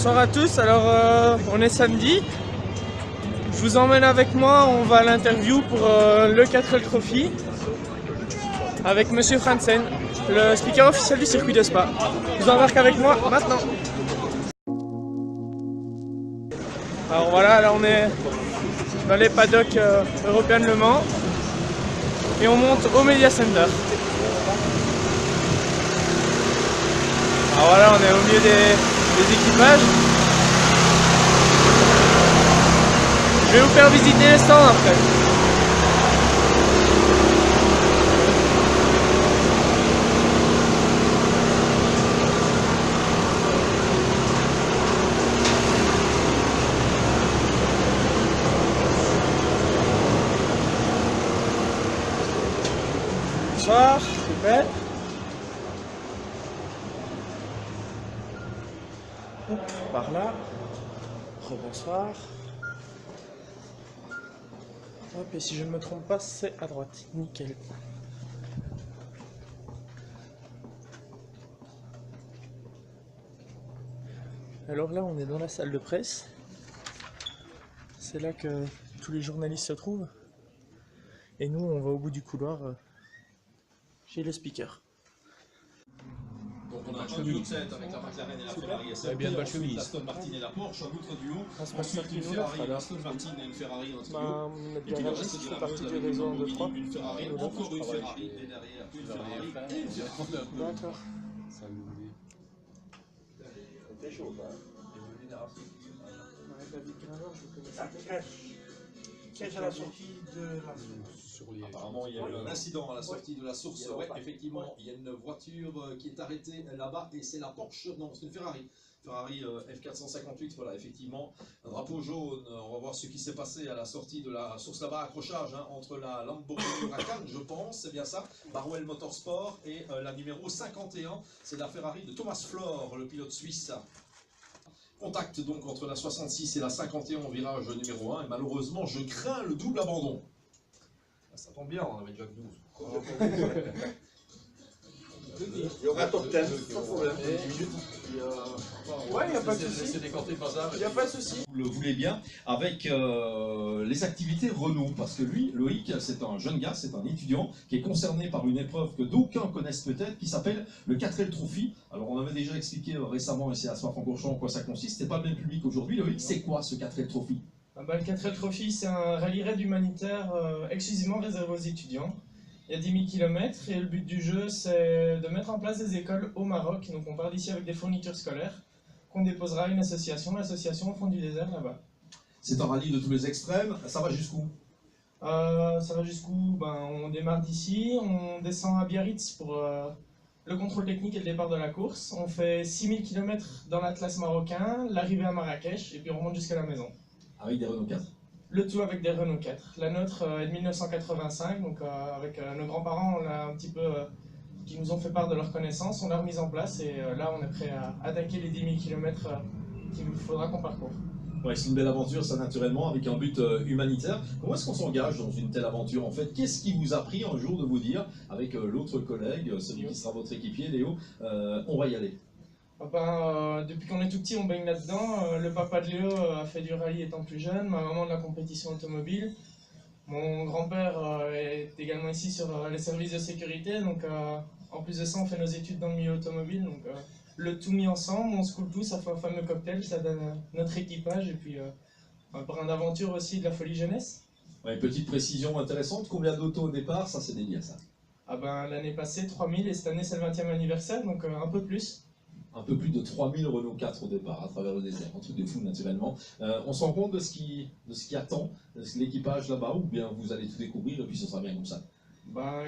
Bonsoir à tous, alors on est samedi, je vous emmène avec moi, on va à l'interview pour le 4L Trophy avec Monsieur Franzen, le speaker officiel du circuit de Spa. Je vous embarque avec moi maintenant. Alors voilà, là on est dans les paddocks européens de Le Mans et on monte au Media Center. Alors voilà, on est au milieu des équipages. Je vais vous faire visiter les stands après. Bonsoir, super. Par là. Rebonsoir. Hop, et si je ne me trompe pas, c'est à droite. Nickel. Alors là, on est dans la salle de presse. C'est là que tous les journalistes se trouvent. Et nous, on va au bout du couloir chez le speaker. Donc on a un duo de 7 avec la McLaren et la Ferrari SLP, ensuite l'Aston Martin et la Porsche, un autre duo, ensuite une Ferrari, une Aston Martin et une Ferrari dans notre duo, et puis le reste de la meute avec une Lamborghini, une Ferrari, encore une Ferrari, et derrière une Ferrari et une Ferrari. D'accord. C'était chaud, ça. David Graveur, je connais. Cache à la sortie de la source. Apparemment, il y a eu un incident à la sortie de la source. Ouais, effectivement, il y a une voiture qui est arrêtée là-bas et c'est la Porsche, non, c'est une Ferrari. Ferrari F458, voilà, effectivement, un drapeau jaune. On va voir ce qui s'est passé à la sortie de la source là-bas, accrochage entre la Lamborghini Huracan, je pense, c'est bien ça, Barwell Motorsport, et la numéro 51, c'est la Ferrari de Thomas Flor, le pilote suisse. Contact donc entre la 66 et la 51 au virage numéro 1, et malheureusement je crains le double abandon. Ça tombe bien, on avait déjà que 12. Il y aura top 10, pas de problème. Ouais, il n'y a pas de souci. Il n'y a pas de souci. Vous le voulez bien, avec les activités Renault, parce que lui, Loïc, c'est un jeune gars, c'est un étudiant qui est concerné par une épreuve que d'aucuns connaissent peut-être, qui s'appelle le 4L Trophy. Alors on avait déjà expliqué récemment ici à Spa-Francorchamps en quoi ça consiste, c'est pas le même public aujourd'hui. Loïc, c'est quoi ce 4L Trophy? Le 4L Trophy, c'est un rallye raid humanitaire exclusivement réservé aux étudiants. Il y a 10 000 km et le but du jeu, c'est de mettre en place des écoles au Maroc. Donc on part d'ici avec des fournitures scolaires qu'on déposera à une association, l'association au fond du désert là-bas. C'est un rallye de tous les extrêmes, ça va jusqu'où? Ça va jusqu'où? On démarre d'ici, on descend à Biarritz pour le contrôle technique et le départ de la course. On fait 6 000 km dans l'Atlas marocain, l'arrivée à Marrakech et puis on remonte jusqu'à la maison. Avec des Renault 4. Le tout avec des Renault 4. La nôtre est de 1985, donc avec nos grands-parents, on a un petit peu qui nous ont fait part de leur connaissance, on l'a remise en place et là on est prêt à attaquer les 10 000 km qu'il faudra qu'on parcourt. Ouais, c'est une belle aventure, ça naturellement, avec un but humanitaire. Comment est-ce qu'on s'engage dans une telle aventure en fait? Qu'est-ce qui vous a pris un jour de vous dire, avec l'autre collègue, celui qui sera votre équipier, Léo, on va y aller? Depuis qu'on est tout petit, on baigne là-dedans. Le papa de Léo a fait du rallye étant plus jeune, ma maman de la compétition automobile. Mon grand-père est également ici sur les services de sécurité, donc en plus de ça, on fait nos études dans le milieu automobile. Donc le tout mis ensemble, on se coule tout, ça fait un fameux cocktail, ça donne notre équipage et puis un brin d'aventure aussi, de la folie jeunesse. Ouais, petite précision intéressante, combien d'autos au départ? Ça, c'est dédié à ça. L'année passée, 3000 et cette année, c'est le 20e anniversaire, donc un peu plus. Un peu plus de 3000 Renault 4 au départ, à travers le désert, un truc de fou naturellement. On se rend compte de ce qui attend l'équipage là-bas, ou bien vous allez tout découvrir et puis ce sera bien comme ça?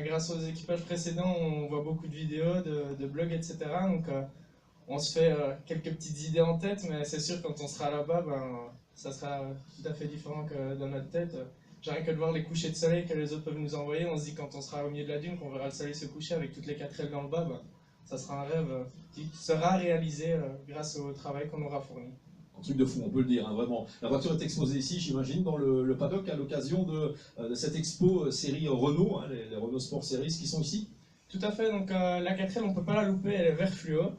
Grâce aux équipages précédents, on voit beaucoup de vidéos, de blogs, etc. Donc on se fait quelques petites idées en tête, mais c'est sûr quand on sera là-bas, ça sera tout à fait différent que dans notre tête. J'ai rien que de voir les couchers de soleil que les autres peuvent nous envoyer, on se dit quand on sera au milieu de la dune, qu'on verra le soleil se coucher avec toutes les 4L dans le bas, ça sera un rêve qui sera réalisé grâce au travail qu'on aura fourni. Un truc de fou, on peut le dire, hein, vraiment. La voiture est exposée ici, j'imagine, dans le paddock à l'occasion de cette expo série Renault, hein, les Renault Sport Series qui sont ici. Tout à fait, donc la 4L, on ne peut pas la louper, elle est vert fluo.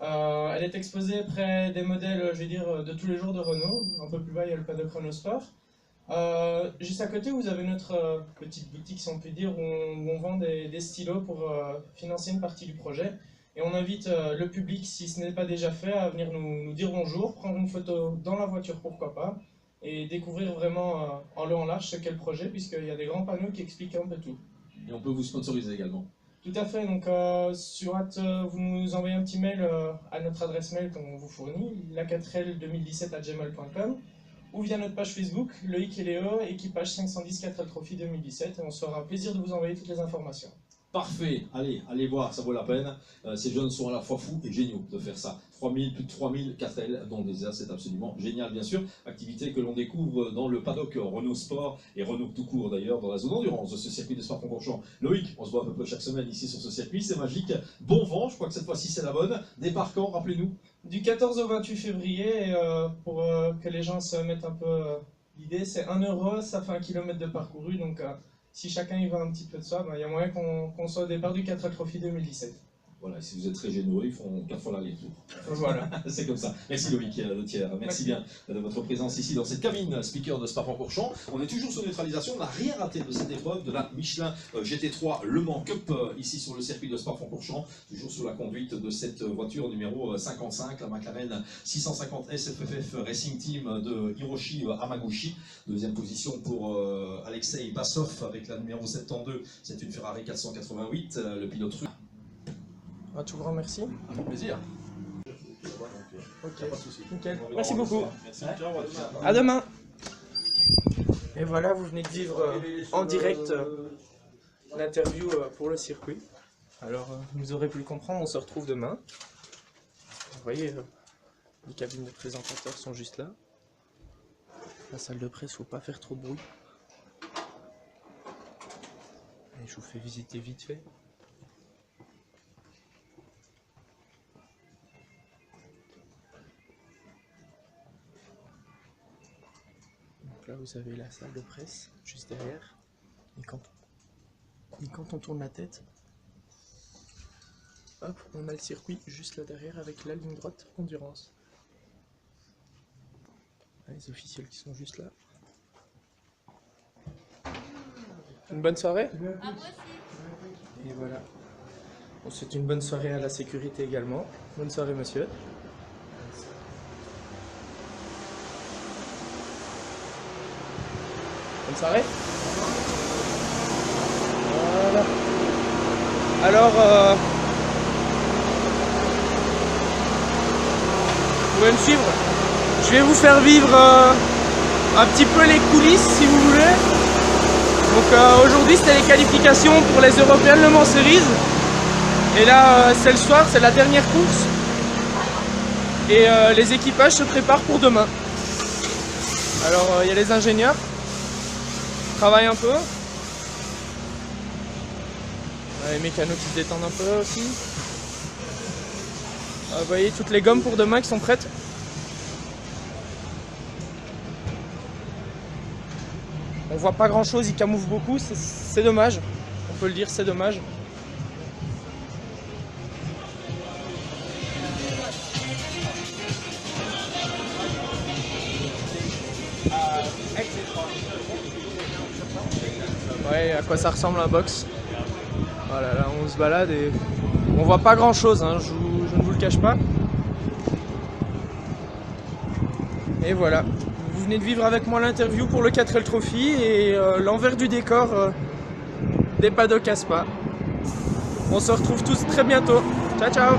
Elle est exposée près des modèles, je vais dire, de tous les jours de Renault. Un peu plus bas, il y a le paddock Renault Sport. Juste à côté, vous avez notre petite boutique, si on peut dire, où on vend des stylos pour financer une partie du projet. Et on invite le public, si ce n'est pas déjà fait, à venir nous dire bonjour, prendre une photo dans la voiture, pourquoi pas, et découvrir vraiment en long en large ce qu'est le projet, puisqu'il y a des grands panneaux qui expliquent un peu tout. Et on peut vous sponsoriser également. Tout à fait, donc sur hâte, vous nous envoyez un petit mail à notre adresse mail qu'on vous fournit, la4l2017@gmail.com, ou via notre page Facebook, Loïc et Léo, équipage 510 4L Trophy 2017, et on se fera plaisir de vous envoyer toutes les informations. Parfait, allez voir, ça vaut la peine. Ces jeunes sont à la fois fous et géniaux de faire ça. 3000, plus de 3000 4L dans des airs, c'est absolument génial, bien sûr. Activité que l'on découvre dans le paddock Renault Sport et Renault tout court d'ailleurs, dans la zone d'endurance de ce circuit de Spa-Francorchamps. Loïc, on se voit à peu près chaque semaine ici sur ce circuit, c'est magique. Bon vent, je crois que cette fois-ci c'est la bonne. Départ quand, rappelez-nous? Du 14 au 28 février, et, pour que les gens se mettent un peu l'idée, c'est 1 €, ça fait 1 km de parcouru, donc si chacun y va un petit peu de soi, il y a moyen qu'on soit au départ du 4L Trophy 2017. Voilà, si vous êtes très généreux, ils font 4 fois l'aller-retour. Voilà. C'est comme ça. Merci Loïc Letière. Merci bien de votre présence ici dans cette cabine speaker de Spa-Francorchamps. On est toujours sur neutralisation, on n'a rien raté de cette épreuve de la Michelin GT3 Le Mans Cup ici sur le circuit de Spa-Francorchamps, toujours sous la conduite de cette voiture numéro 55, la McLaren 650 SFFF Racing Team de Hiroshi Hamaguchi. Deuxième position pour Alexei Bassov avec la numéro 72, c'est une Ferrari 488, le pilote russe. Un tout grand merci. Avec plaisir. Ok, Pas de souci. nickel. Merci beaucoup. Merci. Ciao, À demain. Et voilà, vous venez de vivre en direct l'interview pour le circuit. Alors, vous aurez pu le comprendre, on se retrouve demain. Vous voyez, les cabines de présentateurs sont juste là. La salle de presse, faut pas faire trop de bruit. Et je vous fais visiter vite fait. Donc là, vous avez la salle de presse juste derrière. Et quand on tourne la tête, hop, on a le circuit juste là derrière avec la ligne droite endurance. Les officiels qui sont juste là. Une bonne soirée. Et voilà. On souhaite une bonne soirée à la sécurité également. Bonne soirée, monsieur. Bonne soirée. Voilà. Alors, vous pouvez me suivre. Je vais vous faire vivre un petit peu les coulisses si vous voulez. Donc aujourd'hui c'était les qualifications pour les Européennes Le Mans Series. Et là c'est le soir, c'est la dernière course. Et les équipages se préparent pour demain. Alors il y a les ingénieurs qui travaillent un peu. Les mécanos qui se détendent un peu aussi. Vous voyez toutes les gommes pour demain qui sont prêtes. On voit pas grand chose, il camoufle beaucoup, c'est dommage. On peut le dire, c'est dommage. Ouais, à quoi ça ressemble un box. Voilà, là on se balade et on voit pas grand chose, hein, je ne vous le cache pas. Et voilà. Vous venez de vivre avec moi l'interview pour le 4L Trophy et l'envers du décor des paddocks à Spa. On se retrouve tous très bientôt. Ciao ciao.